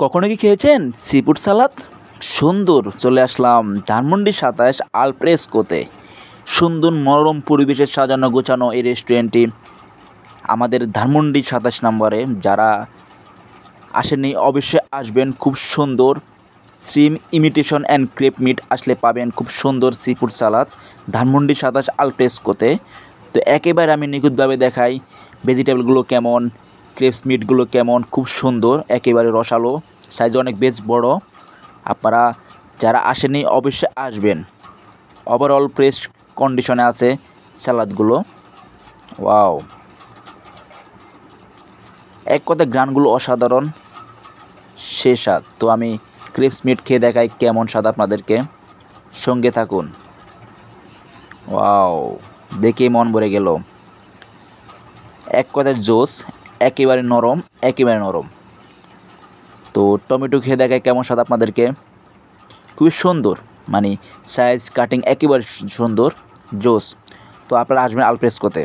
কখনো কি খেয়েছেন সি ফুড সালাদ? সুন্দর, চলে আসলাম ধানমন্ডি ২৭ আলফ্রেস্কোতে। সুন্দর মনোরম পরিবেশে সাজানো গোছানো এই রেস্টুরেন্টটি আমাদের ধানমন্ডি ২৭ নম্বরে। যারা আসেননি অবশ্যই আসবেন। খুব সুন্দর shrimp imitation and crab meat আসলে পাবেন খুব সুন্দর সি ফুড সালাদ ধানমন্ডি ২৭ আলফ্রেস্কোতে। তো একেবারে আমি নিখুঁতভাবে দেখাই ভেজিটেবলগুলো কেমন, ক্রেপস মিটগুলো কেমন, খুব সুন্দর, একেবারে রসালো, সাইজ অনেক বেশ বড়। আপনারা যারা আসেননি অবশ্যই আসবেন। ওভারঅল ফ্রেশ কন্ডিশনে আছে সালাদগুলো। ওয়াও, এক কথায় গ্রানগুলো অসাধারণ, সে স্বাদ। তো আমি ক্রেপস মিট খেয়ে দেখাই কেমন স্বাদ আপনাদেরকে, সঙ্গে থাকুন। ওয়াও, দেখে মন ভরে গেল। এক কথায় জোস, একেবারে নরম, একেবারে নরম। তো টমেটো খেয়ে দেখায় কেমন স্বাদ আপনাদেরকে, খুবই সুন্দর, মানে সাইজ কাটিং একেবারে সুন্দর, জোস। তো আপনারা আসবেন আলফ্রেস্কোতে।